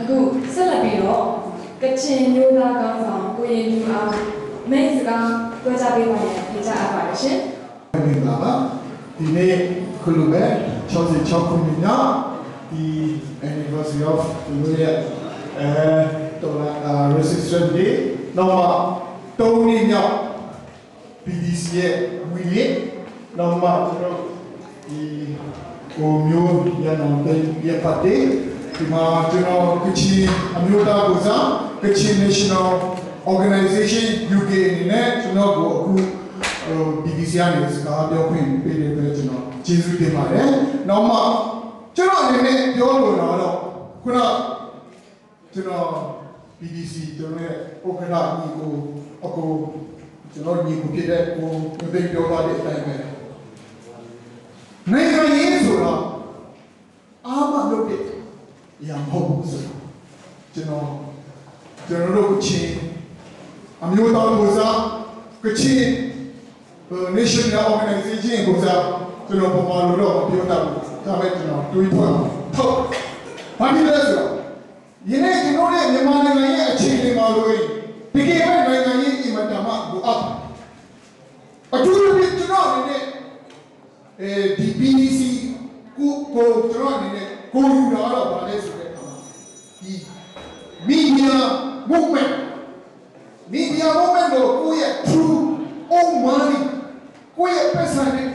အခုဆက်လက်ပြီးတော့ကချင်မျိုးသားကောင်းဆောင်ကိုရင်လူအောင်မိတ်စကားပြောကြပေးပါရစေကြားအပ်ပါတယ်ရှင်။ဒီမှာဒီနေ့ခုလိုပဲ66ခုနှစ်မြောက်ဒီ anniversary of the year resistance day နောက်မှ3နှစ်မြောက် PDC ရဲ့ဝီနစ်နောက်မှကျွန်တော်ဒီကိုမျိုးရန်အောင်တဲ့ရပတ်တဲ့ဒီမှာကျွန်တော်ကချင်အမျိုးသားကိုစားကချင် National Organization UK အနေနဲ့ကျွန်တော်ကိုအခုBBC ကနေစကားပြောခွင့်ပေးတဲ့အတွက်ကျွန်တော်ကျေးဇူးတင်ပါတယ်။နောက်မှကျွန်တော်အနေနဲ့ပြောလိုတာတော့ခုနကျွန်တော် BBC ကျွန်တော်ရဲ့ဥက္ကဋ္ဌညီကိုအခုကျွန်တော်ညီကိုဖြစ်တဲ့ကိုသိပြောသွားတဲ့အတိုင်းပဲနိုင်ငံရေးဆိုတော့အားမလုပ်တဲ့အရာမဟုတ်ဘူးဆိုတော့ကျွန်တော်တို့ကချင်အမျိုးသားကိုစားကချင်National Organization ကိုစားကျွန်တော်ပုံမှန်လို့တော့ပြောတာဒါပဲကျွန်တော်တွေးထွက်ထုတ်ဘာဖြစ်လဲဆိုတော့ယနေ့ကျွန်တော်ရဲ့မြန်မာနိုင်ငံရဲ့အခြေအနေမှာလို့တကယ်ပဲနိုင်ငံရေးအင်မတန်မှဘူအပ်အထူးသဖြင့်ကျွန်တော်အနေနဲ့ဒီ BDC ကိုကျွန်တော်အနေနဲ့ကိုယူတာတော့ဗာလဲဆိုတဲ့အခါမှာဒီ media movement ကိုကိုယ့်ရဲ့ true own money ကိုယ့်ရဲ့ပတ်စံနဲ့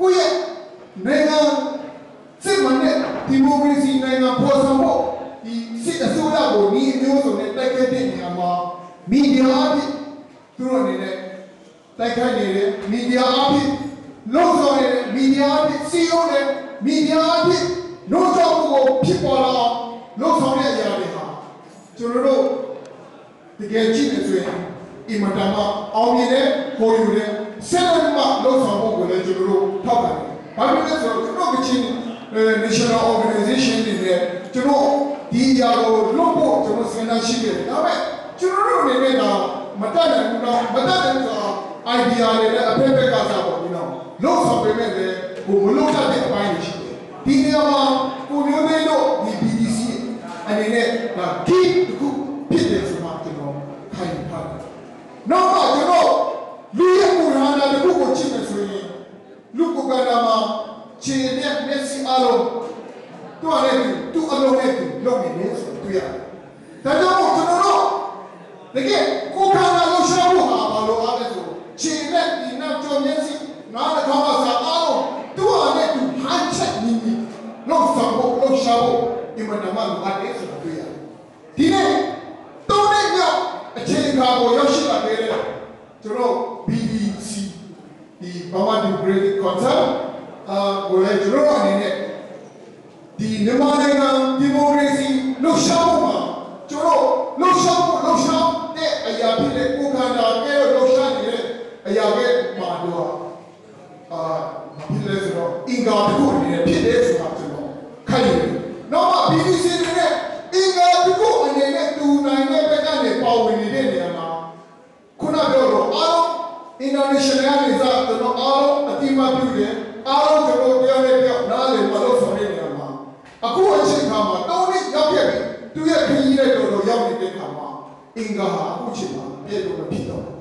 ကိုယ့်ရဲ့နိုင်ငံစစ်မှန်တဲ့ဒီမိုကရေစီနိုင်ငံပေါ်ဆောင်ဖို့ဒီစစ်အစိုးရကိုဒီအမျိုးစုံနဲ့တိုက်ခိုက်တဲ့နေရာမှာမီဒီယာအဖြစ်သူတို့အနေနဲ့တိုက်ခိုက်နေတဲ့မီဒီယာအဖြစ်လုံဆောင်နေတဲ့မီဒီယာအဖြစ်စီယိုတဲ့မီဒီယာအဖြစ်နှိုးဆော်မှုကိုဖြစ်ပေါ်လာအောင်လုံဆောင်တဲ့အရာတွေဟာကျွန်တော်တို့တကယ်ကြည့်နေဆိုရင်အင်မတန်မှအောင်မြင်တဲ့ကိုယူတဲ့ဆက်လက်မှလုံဆောင်ဖို့ကိုလည်းကျွန်တော်တို့ထောက်ခံတယ်။ဘာဖြစ်လဲဆိုတော့ကျွန်တော်ကချင်း National Organization တွေနဲ့ကျွန်တော်ဒီအရာကိုလုပ်ဖို့ကျွန်တော်စဉ်းစားရှိတယ်။ဒါပေမဲ့ကျွန်တော်တို့အနေနဲ့ကမတတ်နိုင်ဘူးတော့မတတ်နိုင်ဆိုတော့ idea တွေနဲ့အဖက်ဖက်ကစားပေါ့ဒီတော့လုံဆောင်ပေးမဲ့လေဟိုမလုံတတ်တဲ့အပိုင်းတွေရှိတယ်။ဒီနေရာမှာကိုမျိုးသေးတို့ဒီ BDC အနေနဲ့ဒါ key တစ်ခုဖြစ်တယ်ဆိုမှကျွန်တော်ခိုင်ထားတယ်။နောက်မှကျွန်တော်လူရဲ့မူရနာတစ်ခုကိုကြည့်မယ်ဆိုရင်လူကကနာမှာခြေနဲ့မျက်စိအလုံးသူ့အလည်းသူ့အလုံးနဲ့လုပ်နေတယ်ဆိုတွေ့ရတယ်။ဒါကြောင့်ကျွန်တော်တို့တကယ်ကိုကနာလို့ရှာဖို့ဟာဘာလို့အားလဲဆိုခြေနဲ့ဒီနောက်ကျော်မျက်စိနားတစ်ခေါက်မှစားအောင်သူ့အလည်းသူဟန်ချက်နေနေလို့ဆောင်ဖို့လို့ရှာဖို့ဒီမှာဓမ္မလိုအပ်တယ်ဆိုတွေ့ရတယ်။ဒီနေ့တုံးတဲ့မြောက်အခြေခံကိုရောက်ရှိလာတဲ့ကျွန်တော် BBC ဒီ Burma Democratic Council ကိုလည်းကျွန်တော်အနေနဲ့ဒီမြန်မာနိုင်ငံဒီမိုကရေစီလှုပ်ရှားမှုမှာကျွန်တော်လှုပ်ရှားတဲ့အရာဖြစ်တဲ့ကိုခန္ဓာကဲလှုပ်ရှားနေတဲ့အရာကမှာတော့ဖြစ်လဲဆိုတော့အင်္ဂါတစ်ခုအနေနဲ့ဖြစ်တယ်ဆိုတာကျွန်တော်ခိုင်းတယ်။နောက်မှ BBC နဲ့အင်္ဂါတစ်ခုအနေနဲ့တူနိုင်တဲ့ဘက်ကနေပါဝင်နေတဲ့နေရာမှာခုနပြောတော့အားလုံး international တွေစားတော့အားလုံးအတိမပြုတယ်အားလုံးကျွန်တော်ပြောနေပြောနားလေမလို့ဆိုတဲ့နေရာမှာအခုအချိန်ခါမှာတောင်းနေရောက်ခဲ့ပြီသူရဲ့ခရီးနဲ့တော်ရောက်နေတဲ့ခါမှာအင်္ဂါဟာအခုချိန်မှာပြည့်လို့မဖြစ်တော့ဘူး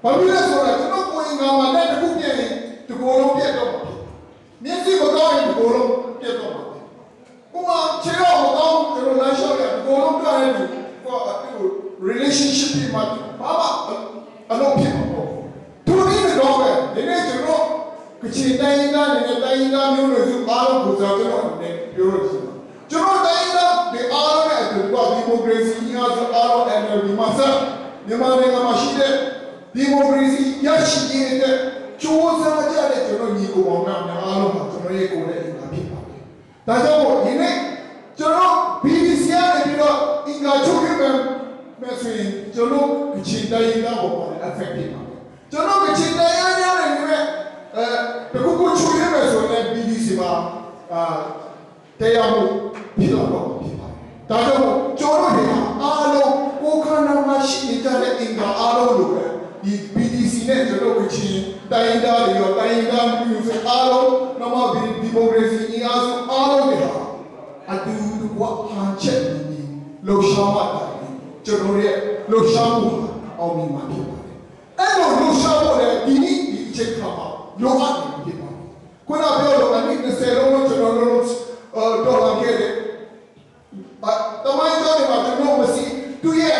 ။ဘာဖြစ်လဲဆိုတော့ကျွန်တော်ကိုအင်္ဂါမှာလက်တစ်ခုပြည့်ရင်ဒီကိုယ်လုံးပြည့်တော့မှာဖြစ်။မျက်စိမကောင်းရင်ဒီကိုယ်လုံးပြည့်တော့မှာဖြစ်။ဥပမာခြေတော့မကောင်းကျွန်တော်လမ်းလျှောက်ရဒီကိုယ်လုံးပြရဲဒီကို relationship တွေမှာဘာမှအလုံးဖြစ်မှာပေါ့။သူဒီတော့ပဲဒီနေ့ကျွန်တော်ကချင်တိုင်းသားနဲ့တိုင်းသားမျိုးတွေစုအားလုံးကိုစားကျွန်တော်အနေနဲ့ပြောလို့ရှိတယ်။ကျွန်တော်တိုင်းသားဒီအားလုံးနဲ့အတူတူဒီမိုကရေစီညာဆိုအားလုံးနဲ့ဒီမှာဆက်မြန်မာနိုင်ငံမှာရှိတဲ့ဒီမိုကရေစီရရှိနေတဲ့ကြိုးစားကြတဲ့ကျွန်တော်ညီကိုပေါင်းများအားလုံးကကျွန်တော်ရဲ့ကိုယ်နဲ့အင်္ဂါဖြစ်ပါတယ်။ဒါကြောင့်မို့ဒီနေ့ကျွန်တော် BBC ရဲ့ပြီးတော့အင်္ဂါချုပ်ရမယ်ဆိုရင်ကျွန်တော်ကချင်တိုင်းသားပေါ်မှာ effect ဖြစ်ပါတယ်။ကျွန်တော်ကချင်တိုင်းသားများနေနဲ့တခုခုချုပ်ရမယ်ဆိုရင် BBC မှာတရားမှုဖြစ်တော့ဖြစ်ပါတယ်။ဒါကြောင့်ကျွန်တော်တို့အားလုံးကိုခန္ဓာမှာရှိနေတဲ့အင်္ဂါအားလုံးလိုပဲဒီ BDC နဲ့ကျွန်တော်ကချင်တိုင်းသားတွေရောတိုင်းသားမျိုးစုအားလုံးနောက်မှဒီမိုကရေစီအင်အားစုအားလုံးတွေဟာအတူတူဟန်ချက်နေ လှုပ်ရှားမှတာကျွန်တော်ရဲ့လှုပ်ရှားမှုအောင်မြင်မှာဖြစ်ပါတယ်အဲ့လိုလှုပ်ရှားဖို့လည်းဒီနေ့ဒီအချိန်ခါမှာလိုအပ်နေဖြစ်ပါတယ်ခုနပြောလို့အနည်း20လုံးကျွန်တော်တို့ဒေါ်လာခဲ့တယ်တမိုင်းကြောင့်မှာကျွန်တော်မရှိသူရဲ့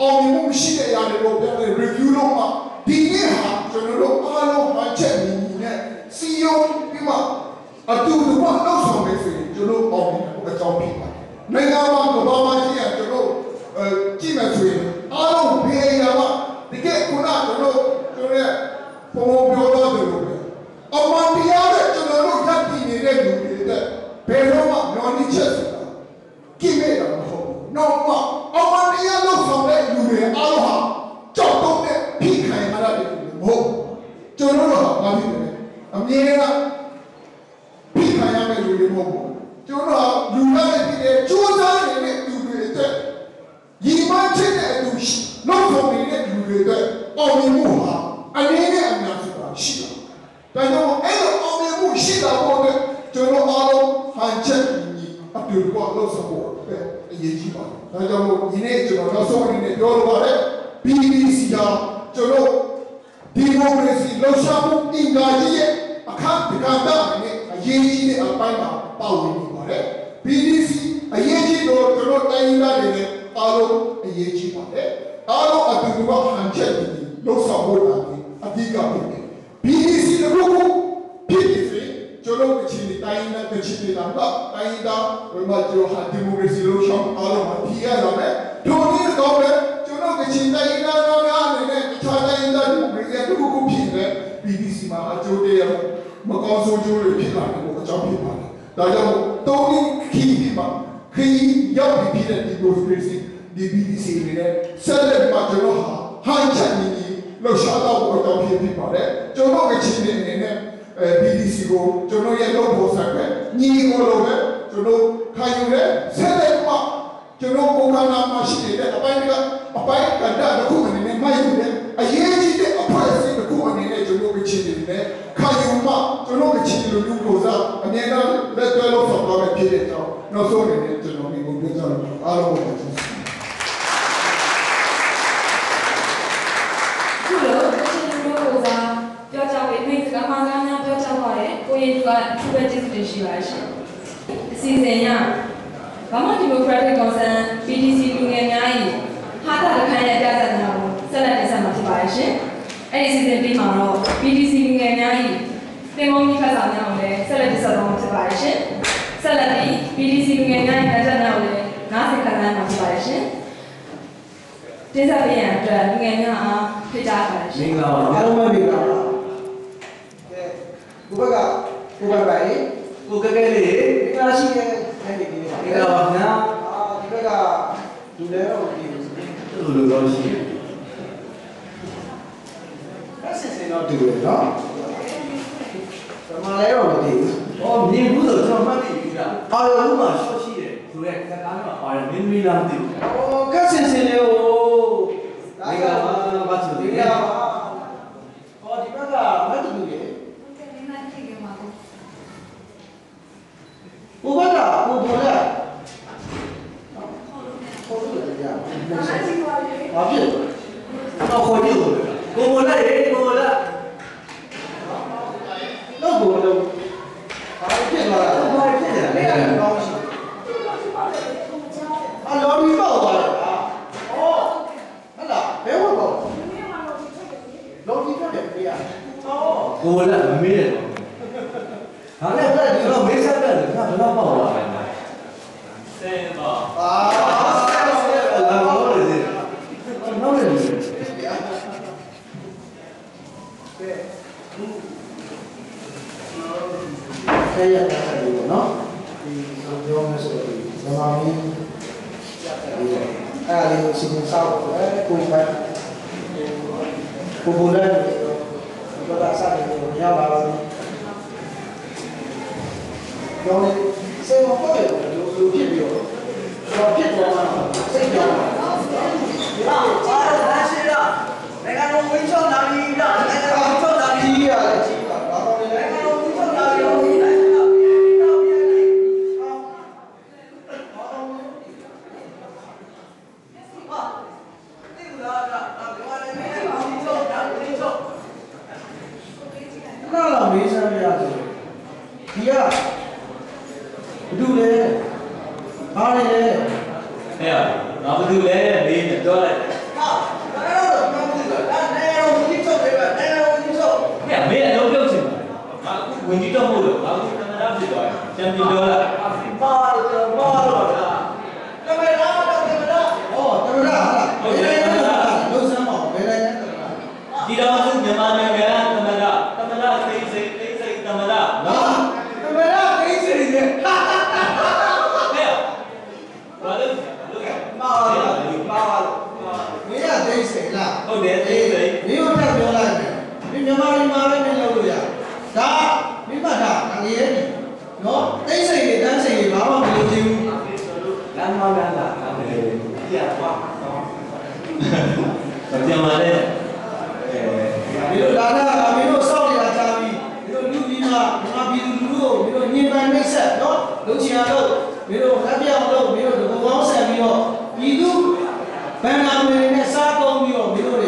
အောင်မြင်မှုရှိတဲ့အရာတွေကိုပြန် review လုပ်မှဒီနေ့ဟာကျွန်တော်တို့အားလုံးမှချက်နေနဲ့စီယုံပြီးမှအတူတူမှလောက်ဆောင်မယ်ဆိုရင်ကျွန်တော်အောင်မြင်ဖို့အကြောင်းဖြစ်ပါတယ်နိုင်ငံမှာကဘာမှရှိရကျွန်တော်ကြည့်မယ်ဆိုရင်အားလုံးဘေးရာမှာဒီကခုနကျွန်တော်ရဲ့ပုံပြောတော့တယ်လို့အမှန်တရားနဲ့ကျွန်တော်တို့ရပ်တည်နေတဲ့လူတွေတဲ့ဘယ်တော့မှမျောနေချက်ဆိုတာကိမဲ့တာမဟုတ်ဘူး။နောက်မှအမှန်တရားလို့ဆောင်တဲ့လူတွေအားလုံးဟာကြောက်တော့တဲ့ဖိခိုင်ရတဲ့လူတွေမဟုတ်ဘူး။ကျွန်တော်တို့ဟာဘာဖြစ်လဲ။အမြဲတမ်းဖိခိုင်ရတဲ့လူတွေမဟုတ်ဘူး။ကျွန်တော်တို့လူတွေဖြစ်တဲ့ကြိုးစားနေတဲ့လူတွေတဲ့ညီမချစ်တဲ့အလူရှိလို့ဆောင်နေတဲ့လူတွေတဲ့အောင်မြင်မှုဟာအနေနဲ့အများဆိုတာရှိတာ။ဒါကြောင့်အဲ့လိုအောင်မြင်မှုရှိတာပေါ့တဲ့ကျွန်တော်အားလုံးဟန်ချက်အတူတူလို့ဆိုဖို့ပဲအရေးကြီးပါတယ်။ဒါကြောင့်မို့ဒီနေ့ကျွန်တော်နောက်ဆုံးအနေနဲ့ပြောလိုပါတယ် BBC ဟာကျွန်တော်ဒီမိုကရေစီလှုပ်ရှားမှုအင်္ဂါကြီးရဲ့အခမ်းအနားနဲ့အရေးကြီးတဲ့အပိုင်းမှာပါဝင်နေပါတယ်။ BBC အရေးကြီးတော့ကျွန်တော်တိုင်းရင်းသားတွေနဲ့အားလုံးအရေးကြီးပါတယ်။အားလုံးအတူတူဟန်ချက်ပြီးလှုပ်ဆောင်ဖို့တာအဓိကဖြစ်တယ်။ BBC တခုခုဖြစ်ဖြစ်ကျွန်တော်ကချင်တိုင်းနဲ့ကချင်နေတာကတိုင်းတာဘယ်မှာကျွန်တော်ဟာဒီမိုကရေစီလို့ရှောင်းအားလုံးမှာဖြေရတော့မယ်ဒုနည်းတော့ပဲကျွန်တော်ကချင်တိုင်းသားများအနေနဲ့တခြားတိုင်းသားဒီမိုကရေစီတခုခုဖြစ်နေ BBC မှာအကျိုးတရားမကောင်းဆိုးကျိုးတွေဖြစ်လာတယ်လို့အကြောင်းဖြစ်ပါတယ်ဒါကြောင့်တုံးကြီးခီးပြီးမှခီးရောက်ပြီးဖြစ်တဲ့ဒီမိုကရေစီဒီ BBC တွေနဲ့ဆက်လက်မှာကျွန်တော်ဟာဟန်ချက်နေလှုပ်ရှားတော့အကြောင်းဖြစ်ပါတယ်ကျွန်တော်ကချင်နေအနေနဲ့BBC ကိုကျွန်တော်ရဲ့လုပ်ဖို့ဆိုင်ပဲညီကိုလိုပဲကျွန်တော်ခံယူတဲ့ဆက်လက်မှကျွန်တော်ကိုယ်ကနာမရှိတဲ့အပိုင်းကအပိုင်းကတည်းကခုအနေနဲ့မယူတဲ့အရေးကြီးတဲ့အဖွဲ့အစည်းတစ်ခုအနေနဲ့ကျွန်တော်ကချင်နေတယ်ခံယူမှကျွန်တော်ကချင်လူလူကိုစားအမြဲတမ်းလက်တွဲလို့ဆောင်တော့ဖြစ်တဲ့ကြောင့်နောက်ဆုံးအနေနဲ့ကျွန်တော်ဒီကိုပြောကြလို့အားလုံးကိုကျေးဇူးပြောကြဝေးမိတ်ကမှန်ကန်များပြောကြပါရယ်ကိုရင်ကသူပဲကျေးဇူးတင်ရှိပါရှင်အစီအစဉ်ရဘာမှ Democratic Concern PDC လူငယ်များ၏ဟာတာခန့်ရဲ့ပြဿနာကိုဆက်လက်တင်ဆက်မှာဖြစ်ပါရှင်အဲ့ဒီအစီအစဉ်ပြီးမှာတော့ PDC လူငယ်များ၏သင်္ဘောမိဖက်ဆောင်များကိုလည်းဆက်လက်တင်ဆက်တော့မှာဖြစ်ပါရှင်ဆက်လက်ပြီး PDC လူငယ်များ၏ပြဿနာကိုလည်းနားဆင်ခံစားမှာဖြစ်ပါရှင်တင်ဆက်ပေးရန်အတွက်လူငယ်များအားဖိတ်ကြားပါရှင်မင်္ဂလာပါအားလုံးပဲမင်္ဂလာပါကိုဘက်ကကိုဘက်ပါလေကိုကဲကဲလေးမင်္ဂလာရှိတဲ့အဲ့ဒီလေးမင်္ဂလာပါခင်ဗျာဒီဘက်ကလူလဲတော့ဒီလူတော့ရှိတယ်အဲ့ဆက်စင်တော့တူတယ်နော်ပမာလဲတော့မသိဘူးဟောမြင်ဘူးဆိုကျွန်တော်မှတ်သိပြီလားအာရုံမှာရှော့ရှိတယ်ဆိုတော့စကားမှာပါတယ်မင်းမီလားမသိဘူးဟောကက်ဆင်စင်လေးဟိုမင်္ဂလာပါဘာသူလဲဟောဒီဘက်ကမတူဘူးလေဘုရားကဘုဘောလဲခေါ်လို့ရတယ်ဘာဖြစ်တော့ခေါ်ကြည့်လို့ဘုဘောလဲဘုဘောလဲတော့ဘုဘောလဲဘာဖြစ်လာလဲဘာဖြစ်လဲလဲကောင်းရှိအလော်ဒီပေါ့သွားတယ်ဟာဩဟလာဘယ်ဝတ်ပေါ့လော်ဒီပေါ့တယ်ပြရဩဘုဘောလဲမမေးတယ်ဒါနဲ့ဘယ်ဒီလိုမေးဆက်တယ်ခါဘယ်တော့ပေါ့လာလဲဆယ်ပါလာလို့လေနော်လေကဲရတယ်နော်ဒီပြောမယ်ဆိုတော့ဇမာမင်းအဲ့ဒီစီစဉ်ဆောက်ကိုပဲကိုဘူလဲဘာသာစားတယ်ညောင်းလာတယ်တော့စေမပေါ်တယ်လူဖြစ်ပြီးတော့ဖြစ်သွားတာစိတ်ကြောက်တာအားရရှိလားနိုင်ငံတော်ဝင်ချောင်းလာပြီလားနိုင်ငံတော်ဝင်ချောင်းလာပြီရတယ်ကြီးပါဘာလို့လဲနိုင်ငံတော်ဝင်ချောင်းလာပြီတော့ပြန်လိုက်哎呀，那不就来没人多了？好，那我们这个，那我们走对吧？那我们走。哎呀，没人都表情了，啊，问题都没有，啊，他们哪不知道呀？先别多了。妈了，那么哦，对不对？有什么？没来。你让我是你妈那边，他们那谁，他们那。啊，他们那没谁的，哈哈哈哈。哎呀，我都妈了，没呀，没谁了。哦，对，没有太多了，你妈的没留住呀？啥？没办法，那也的，喏，没谁的，但是妈妈没留住。俺妈干的，俺们电话，我电话嘞。比如大家，比如少年家里，比如女兵嘛，比如年半没事，喏，有钱了，比如那边了，比如这个王山比如本来我们那山东比如的，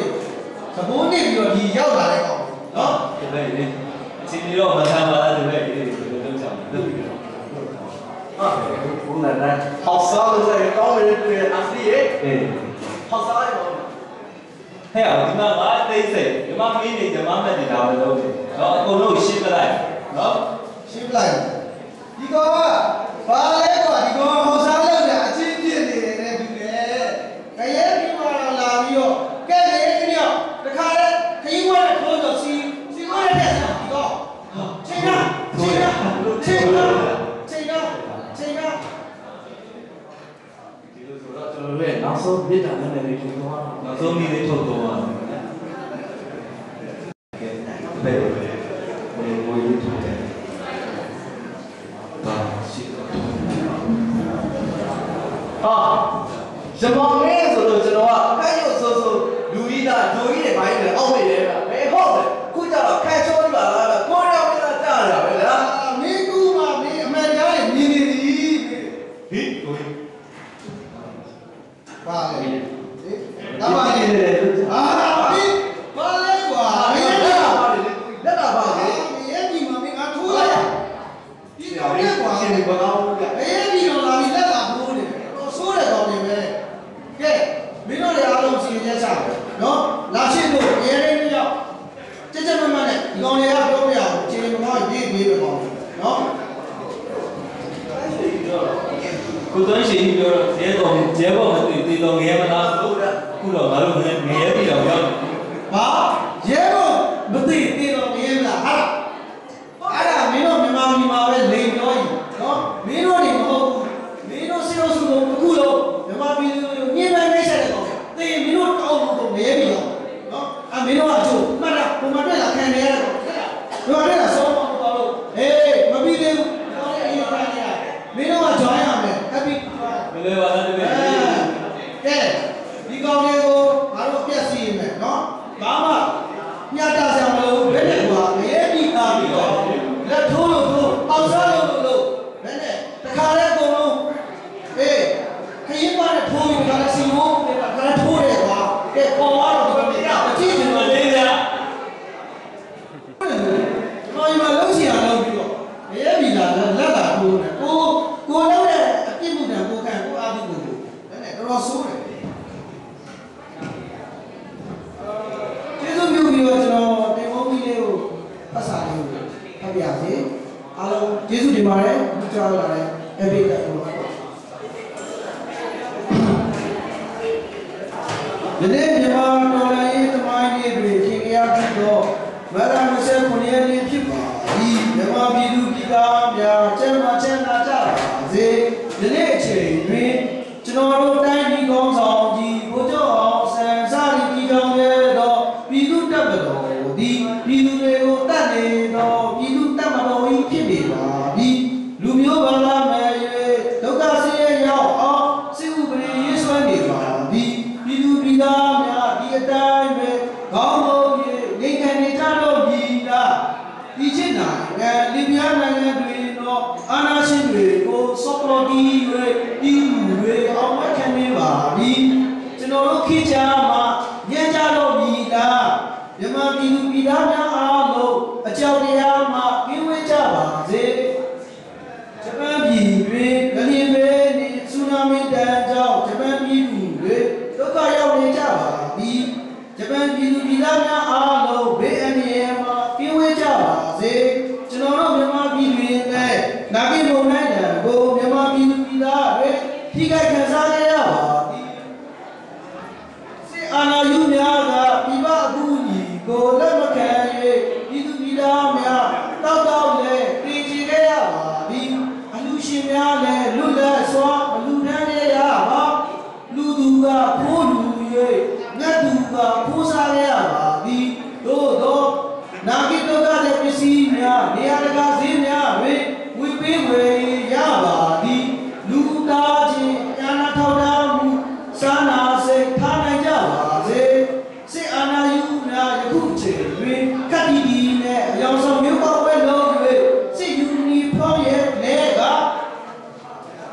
这国内比如比较大的高，喏。对不对？今天我们看完了，对不对？都讲都比较。啊，湖南的，好少的在高门对阿弟，对，好少的高。哎呀，你妈妈得谁？你妈给你，你妈妈你拿不到的，然后我弄洗不来，啊？洗不来。你讲啊，把那个你讲好少的俩今天的那对不对？哎呀，你妈拉比哟，该哪个了？这看来，他一晚上多少洗过来点啥？你讲，这个。对，那时候别讲那没听话，那时候你得偷偷啊。对，我有偷的。啊，什么名字都知道啊？还有如意的买的，奥美的，没好的，估价了，开车的吧，过了给他涨了，对吧？没估嘛，没买家里对。爸嘞，那爸嘞，啊，爸嘞瓜，没得爸嘞，那爸嘞，没你嘛没俺土了呀，你搞嘞瓜，没你了哪里那大土嘞，我说了搞的呗，给，没弄的阿龙是件啥？喏，拿钱多，别人不要，这慢慢的，你讲的要不要？今天不搞，别搞，喏。ku tuan sih ni dia kong di dong dia mana ku dong baru dia di dong ya. Ah, dia kong betul di dong dia lah. Ada minum le lain doi, no? Minum ni minum sudah ku lo, memang minum ni mana saya kong. Tapi minum kau tu dia ni no? Ah minum aja, mana lah kan dia. Dia lah semua kau. Mami dia, kau ni kan dia. Minum aja ya me. Boleh wala de. Di kau ni ko, baru biasa me, no? Bapa, nyata saya malu, benda gua, ni kau ni kau. Dah thulu, awsal lu, benda. Terkadang kau, kaya mana thulu, kalau sibuk, kalau thulu gua, kau orang tu benda, macam mana dia? Kau yang malu siapa lu tu? Bila dah thulu, kau dah Rasul. Jadi mungkin kalau tengok video pasal itu, tapi apa? Kalau Yesus di mana? Bicara mana? Ebit tak tahu. Jadi memang orang ini teman dia beri kaya kita. Mereka mesti punya ni kita. Memang hidup kita macam nak. Jadi ciriကျွန်တော်တို့တိုင်းပြည်ကောင်းဆောင်ကြီးဘုရားအောင်ဆန်စားပြီးကြောင်းရတော့ပြည်သူတပ်မတော်ဒီပြည်သူတွေကိုတတ်နေတော့ပြည်သူတပ်မတော်ကြီးဖြစ်နေပါပြီလူမျိုးဘာသာမဲ့ဒုက္ခဆင်းရဲရောက်အောင်စစ်ဥပဒေရေးဆွဲနေပါပြီပြည်သူပြည်သားများဒီအတိုင်းပဲခေါင်းလုံးကြီးနေခံနေကြတော့ပြီလားဒီချစ်နိုင်ငံလီဘီယာနိုင်ငံတွေတော့အာဏာရှင်တွေကိုစောပလော်တီတွေပြည်သူတွေအောင်မခံနေပါပြီကျွန်တော်တို့ခေတ်ကြမှာညံ့ကြတော့ပြီလားမြန်မာပြည်သူပြည်သားများအားလုံးအကြောက်တရားမှကင်းဝေးကြပါစေဂျပန်ပြည်တွင်ဂလီဘေးနှင့်ဆူနာမီတ တန်းကြောင့်ဂျပန်ပြည်သူတွေဒုက္ခရောက်နေကြပါပြီဂျပန်ပြည်သူပြည်သားများအားလုံးဘေးအန္တရာယ်မှာကင်းဝေးကြပါစေကျွန်တော်တို့မြန်မာပြည်တွင်လည်းနာဂိမုန်တိုင်းတန်ကိုမြန်မာပြည်သူပြည်သားတွေထိခိုက်ခံစားကြရပါသည်စစ်အာဏာယူများကပြည်ပအကူအညီကိုလက်မခံ၍ပြည်သူပြည်သားများတောက်တောက်လည်းပြည်ချခဲ့ရပါသည်အလူရှင်များလည်းလွတ်လပ်စွာအလူထမ်းရရပါလူသူကခိုးလူ၍ငတ်သူကခိုးစားရပါသည်သို့သောနာဂိဒုက္ခတဲ့ပစ္စည်းများနေရာတကာဈေးများတွင်ဝေပေးဝယ်ရပါသည်လူသားချင်းညာနာထောက်ထားမှုစာနာစိတ်ထားနိုင်ကြပါစေစစ်အာဏာယူများယခုချိန်တွင်ကတိဒီနဲ့အယောင်ဆောင်မျိုးပေါက်ပဲလုံး၍စစ်ယူနီဖောင်းရဲ့လက်က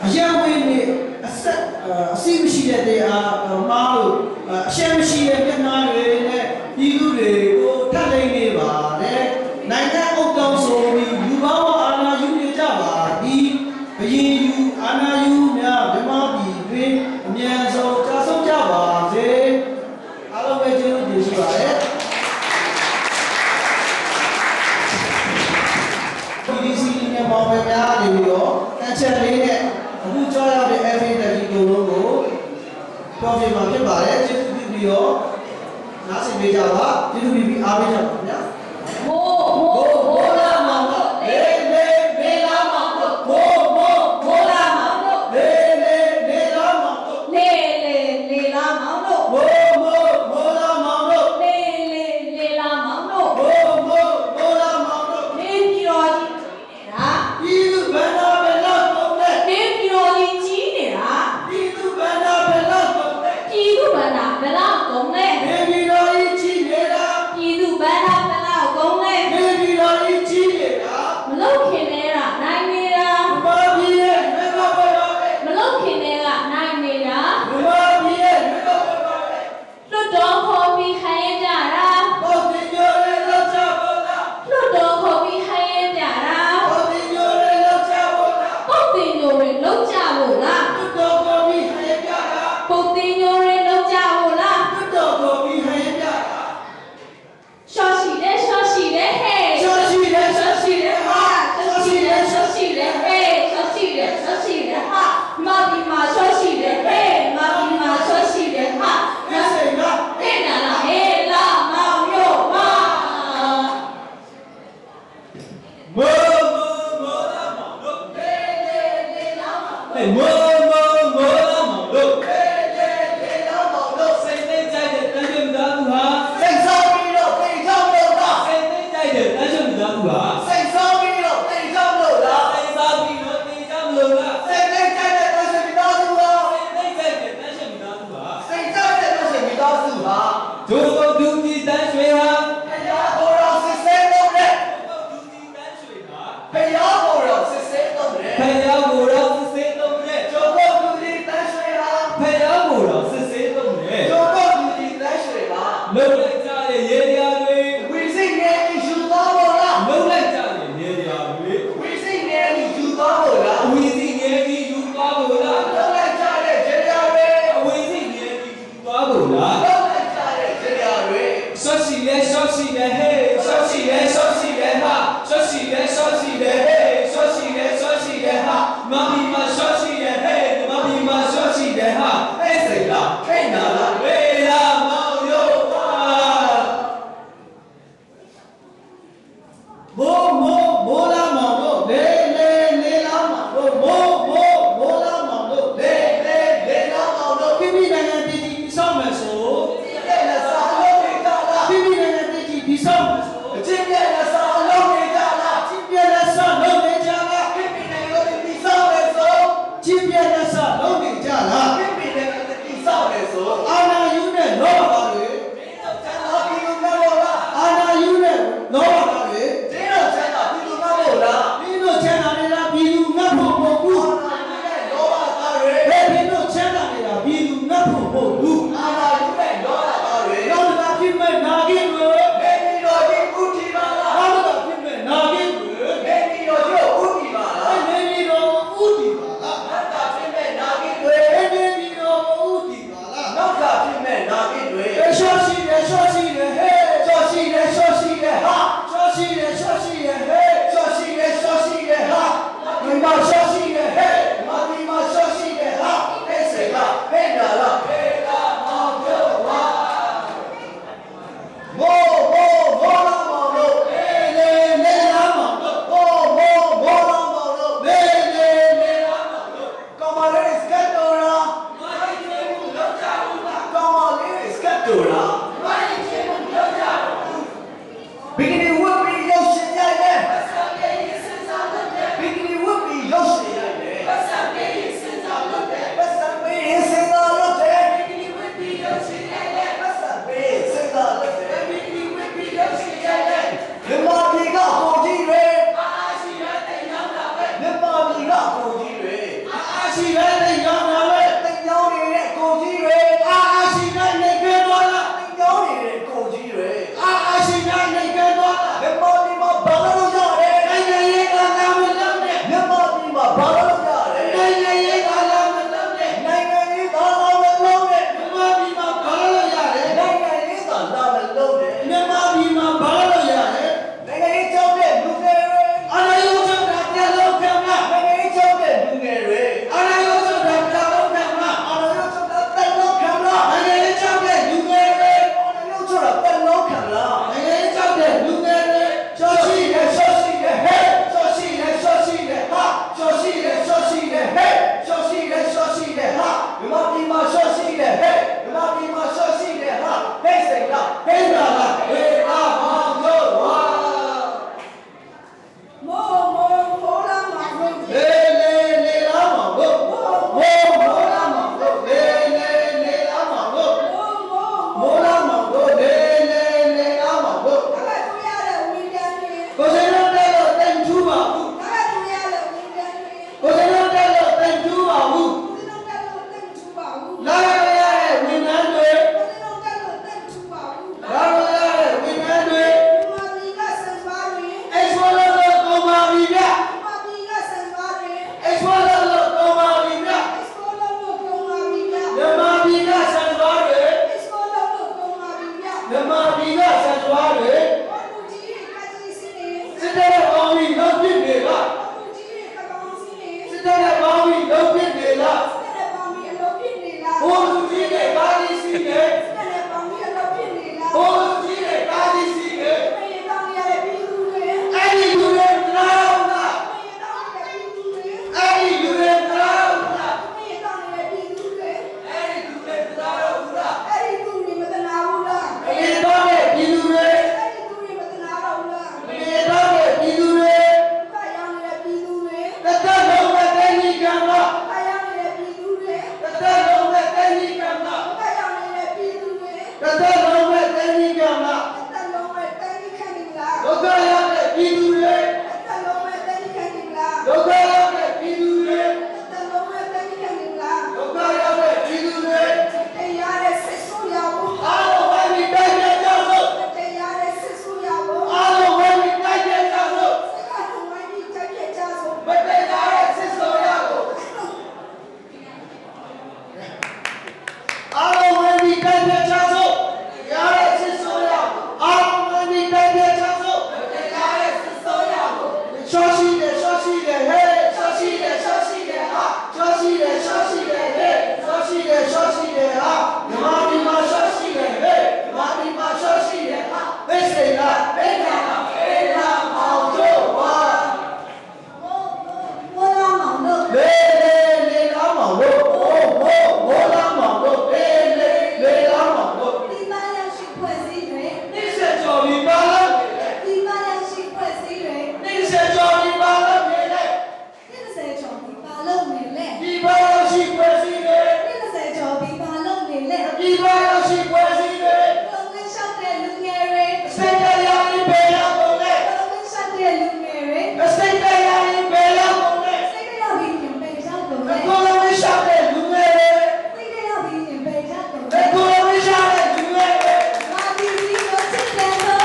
အရဝင်းနဲ့အစီးမရှိတဲ့တရားမားလို့အရှက်မရှိတဲ့မျက်နှာတွေနဲ့ပြည်သူတွေကိုထပ်လိမ့်နေပါတယ်နိုင်ငံအုပ်တောင်ဆိုပြီးလူပေါင်းအာဏာယူနေကြပါသည်ဘယင်ယူအာဏာယူများမြန်မာပြည်တွင်အမြန်ဆုံးကြာဆုံးကြပါစေအားလုံးပဲကျေးဇူးတင်ရှိပါတယ် PDC နဲ့မောင်မယ်များနေပြီးတော့တန်ချက်လေးနဲ့အခုကြောက်ရတဲ့ FA တကြီးတို့လုံးကိုပြောပြမှာဖြစ်ပါတယ်ကျေးဇူးပြုပြီးတော့နားဆင်ပေးကြပါကျေးဇူးပြုပြီးအားပေးကြပါခင်ဗျာ မိုးလာမောင်တို့လေလာမောင်တို့မိုးလာမောင်တို့လေလာမောင်တို့ လေလာမောင်တို့ မိုးလာမောင်တို့ လေလာမောင်တို့ မိုးလာမောင်တို့ နေပြည်တော်ကြီးနေတာ ပြည်သူဘန္နာဘယ်လောက်ကုန်လဲ နေပြည်တော်ကြီးကြီးနေတာ ပြည်သူဘန္နာဘယ်လောက်ကုန်လဲ ပြည်သူဗန္ဒာဘယ်လောက်ကုန်လဲ နေပြည်တော်ကြီးကြီးနေတာ ပြည်သူဗန္ဒာဘယ်လောက်ကုန်လဲ နေပြည်တော်ကြီးကြီးနေတာ မလုတ်ခင်နေတာနိုင်နေတာ ဘာပြည်ရဲ့ဘယ်လောက်ပဲတော့လဲ မလုတ်ခင်တွေကနိုင်နေတာ ဘာပြည်ရဲ့ဘယ်လောက်ပဲတော့လဲ လွတ်တော်ခေါ်ပြီးခိုင်းရကြတာ ဘောတင်ကျော်ရဲ့လောက်ချဖို့လား လွတ်တော်ခေါ်ပြီးခိုင်းရကြတာ ဘောတင်ကျော်ရဲ့လောက်ချဖို့လား ပုတ်တင်ညိုတွေလုံးကြဖို့လား တော်တော်ပြီးဟဲ့ပြတာ ပုတ်တင်ညိုတွေလုံးကြဖို့လား တော်တော်ပြီးဟဲ့ပြတာ ရှော့ရှိတယ်ဟဲ့ ရှော့ရှိတယ်ဟာ ရှော့ရှိတယ်ဟဲ့ရှော့ရှိတယ်ဟာမာဒီမာရှော့ရှိတယ်ဟဲ့မာဒီမာရှော့ရှိတယ်ဟာ ဒီစိတ်က တဲ့နာလာဟဲ့လာမောင်ရောပါ မိုးလာမောင်တို့ လေလာမောင် ဟဲ့မိုးလာမောင်တို့ လေလာမောင်တို့ စိတ်သိကြတဲ့တန်ရှင်းသားသူဟာ စိတ်ဆောင်းပြီးတော့ပိတ်ချောင်းလို့လား စိတ်သိကြတဲ့တန်ရှင်းသားသူဟာ စိတ်ဆောင်းပြီးတော့ပိတ်ချောင်းလို့လား စိတ်စားပြီးတော့သိကြမလို့လား စိတ်နဲ့ကြိုက်တဲ့တော်ရှင်မိသားစုဟာ စိတ်သိကြတဲ့တန်ရှင်းသားသူဟာ စိတ်ကြိုက်တဲ့တော်ရှင်မိသားစုဟာ ဒုက္ခဒုက္ခတန်ရွှေဟာ ဘုရားကိုယ်တော်စစ်ဆေးလို့တဲ့ ဒုက္ခဒုက္ခတန်ရွှေဟာ ဘုရားကိုယ်တော်စစ်ဆေးလို့တဲ့ ဖယားကိုယ်တော်စစ်စေးသုံးတဲ့ ကျော်တော်သူဒီတန်းရွှေဟာ ဖယားကိုယ်တော်စစ်စေးသုံးတဲ့ ကျော်တော်သူဒီတန်းရွှေဟာ လုံလိုက်ကြတဲ့ရေတရားတွေ ဝိစိတ်နဲ့ယူသွားဖို့လား လုံလိုက်ကြတဲ့ရေတရားတွေ ဝိစိတ်နဲ့ယူသွားဖို့လား အဝီစီငယ်ကြီးယူသွားဖို့လား လောက်လိုက်ကြတဲ့ဂျေရာတွေ အဝီစီငယ်ကြီးယူသွားဖို့လား လောက်လိုက်ကြတဲ့ဂျေရာတွေ ရှော့ရှိလဲရှော့ရှိလဲဟေးရှော့ရှိလဲရှော့ရှိလဲဟာရှော့ရှိလဲရှော့ရှိလဲဟေးရှော့ရှိလဲရှော့ရှိလဲဟာမမီမရှော့ရှိလဲဟေးမမီမရှော့ရှိလဲဟာအဲ့စိတ်လား တယ်ဟဲ့ဒီမှာဒီမှာရှော့ရှိတယ်ဟာဟဲ့စိတ်လားဟဲ့နာလားဟေးအာမောင်တို့ဝါမိုးလာမှာလို့ လေလေလာမောင်တို့မိုးလာမောင်တို့လေလေလာမောင်တို့မိုးလာမောင်တို့လေလေလာမောင်တို့ အဲ့ဒါသူရတဲ့ဝင်ပြန်နေ ကိုစိတ်လုံးတဲ့လို့တိမ်ထူးပါဘူး အဲ့ဒါသူရတဲ့ဝင်ပြန်နေ ကိုစိတ်လုံးတဲ့လို့တိမ်ထူးပါဘူး ဒီလိုတက်လို့တက်ထူပါဘူး လာရရတဲ့ဝန်ထမ်းတွေ ဒီလိုတက်လို့တက်ထူပါဘူး လာရရတဲ့ဝန်ထမ်းတွေ မာမီကစံသွားရင် အိတ်ဆွဲလို့ကောင်းပါပြီဗျ မာမီကစံသွားရင် အိတ်ဆွဲလို့ကောင်းပါပြီဗျ စကောလုံးလို့ကောင်းပါပြီဗျာ ဓမ္မပြည်ကဆန်သွားတွေ စကောလုံးလို့ကောင်းပါပြီဗျာ ဓမ္မပြည်ကဆန်သွားတွေ ဘာလို့ကြီးကကြီးစီနေ စစ်တဲ့ပေါင်းပြီးလုံးပြစ်နေလား ဘာလို့ကြီးကကောင်းစီနေ စစ်တဲ့ပေါင်းပြီးလုံးပြစ်နေလား တဲ့ပေါင်းပြီးအလုပ်ဖြစ်နေလား ဘိုးလူကြီးတွေကားကြီးစီးနေ တဲ့ပေါင်းပြီးအလုပ်ဖြစ်နေလား ဘိုးလူကြီးတွေကားကြီးစီးနေ ပြေတောင်းရတဲ့ပြည်သူတွေ အဲ့ဒီလူတွေမလားလား ပြေတောင်းရတဲ့ပြည်သူတွေ အဲ့ဒီလူတွေမလားလား ပြေတောင်းရတဲ့ပြည်သူတွေ အဲ့ဒီလူတွေမလားလား အဲ့ဒီသူတွေမတနာဘူးလား အေးတော့တဲ့ပြည်သူတွေ အဲ့ဒီသူတွေမတနာတော့ဘူးလား အေးတော့တဲ့ပြည်သူတွေ ဘာရောင်းနေတဲ့ပြည်သူတွေ တစ်သက်လုံးနဲ့တိုင်းကံလား ဘာရောင်းနေတဲ့ပြည်သူတွေ တစ်သက်လုံးနဲ့တိုင်းကံလား ဘာရောင်းနေတဲ့ပြည်သူတွေ တစ်သက်လုံးနဲ့တိုင်းကံလား တက်လုံးမဲ့တိုင်းခံနေလား ဒုက္ခရောက်တဲ့ပြည်သူတွေ တက်လုံးမဲ့တိုင်းခံနေလား ဒုက္ခရောက်တဲ့ပြည်သူတွေ တက်လုံးမဲ့တိုင်းခံနေလား ဒုက္ခရောက်တဲ့ပြည်သူတွေ တရားရဲ့စစ်ဆိုးရဖို့ အားလုံးဝိုင်းပြီးတိုက်ကြကြလို့ တရားရဲ့စစ်ဆိုးရဖို့ အားလုံးဝိုင်းပြီးတိုက်ကြကြလို့ စကားလုံးဝိုင်းပြီးကြိုက်ပြကြဆို မတရားတဲ့စစ်ဆိုးရကိုအားလုံးဝိုင်းပြီးတိုက်ကြကြလို့ရတဲ့စစ်ဆိုးရအားလုံးဝိုင်းပြီးတိုက်ကြကြလို့မတရားတဲ့စစ်ဆိုးရကိုရှော့ရှိတယ်ရှော့ရှိတယ်ဟဲ့ရှော့ရှိတယ်ရှော့ရှိတယ်ဟာရှော့ရှိတယ်ရှော့ရှိတယ်ဟဲ့ရှော့ရှိတယ်ရှော့ရှိတယ်ဟာမြမဒီမှာရှော့ရှိတယ်ဟဲ့မြမဒီမှာရှော့ရှိတယ်ဟာဘယ်စိတ်လားဘယ်နာဘယ်နာမောင်တို့ဝါ မိုးလာမောင်တို့ လေလေလာမောင်တို့မိုးလာမောင်တို့လေလေလာမောင်တို့ ဒီမရရှိဖွဲ့စည်းတွေ နေဆက်ကြော်ပြီးပါလား ဒီမရရှိဖွဲ့စည်းတွေ နေဆက်ကြော်ပြီးပါလားမြေလေ 30ကျော်ပြီးပါလို့နေလဲ ဒီပါရရှိပွဲစည်းတွေ 30ကျော်ပြီးပါလို့နေလဲ ဒီပါရရှိပွဲစည်းတွေ လုံးဝရှောက်တဲ့လူငယ်တွေ စိတ်တရားရင်ပဲရကုန်လေ လုံးဝရှောက်တဲ့လူငယ်တွေ စိတ်တရားရင်ပဲရကုန်လေ စိတ်ရပြီးရင်ပဲရောက်တော့ ဘ လေ ယ်ကိုယ်လုံးရှောက်တဲ့လူငယ်တွေ စိတ်ရပြီးရင်ပဲရောက်တော့ ဘယ်ကိုယ်လုံးရှောက်တဲ့လူငယ်တွေ မာဒီစီကိုချစ်တယ်ဆို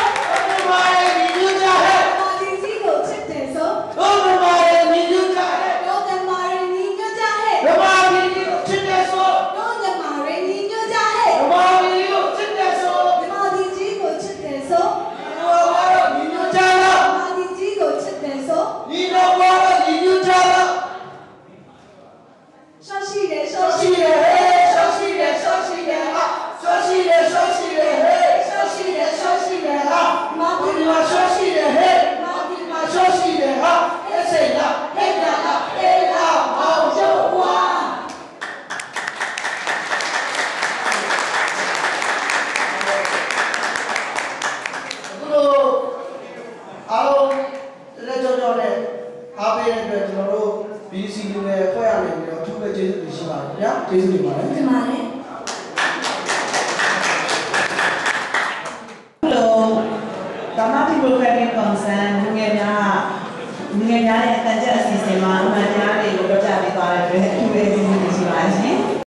ဘယ်မှာလဲဒီလူကြဟဲ့ မာဒီစီကိုချစ်တယ်ဆို ဘယ်မှာလဲဒီလူကြဟဲ့ တော့ကမာရီညီညွတ်ကြဟဲ့ ဘယ်မှာဒီလူချစ်တဲ့ဆို တော့ကမာရီညီညွတ်ကြဟဲ့ ဘယ်မှာဒီလူချစ်တဲ့ဆို မာဒီကြီးကိုချစ်တယ်ဆို ဘာလို့ဒီလူကြလား မာဒီကြီးကိုချစ်တယ်ဆို ဒီတော့ဘာလို့ဒီလူကြလား ရှော့ရှိတယ်ရှော့ ဆော ရှိ ရှိတယ်ဟဲ့ဆောရှိတယ်ဆောရှိတယ်ဟာဆောရှိတယ်ဆောရှိတယ်ဟဲ့ဆောရှိတယ်ဆောရှိတယ်ဟာမာဒီမှာဆောရှိတယ်ဟဲ့မာဒီမှာဆောရှိတယ်ဟာအဲ့စိတ်လားဟဲ့လားဟဲ့လားမောင်ကျော်ဝါဘလို့အားလုံးလက်ကြောကြောနဲ့အားပေးတဲ့အတွက်ကျွန်တော်တို့ BC လူငယ်ဖွဲ့ရနေပြီးတော့သူ့ရဲ့ကျေးဇူးတင်ရှိပါတယ်ဗျာကျေးဇူးတင်ပါတယ် ဒီမှာလေ Hello, Democratic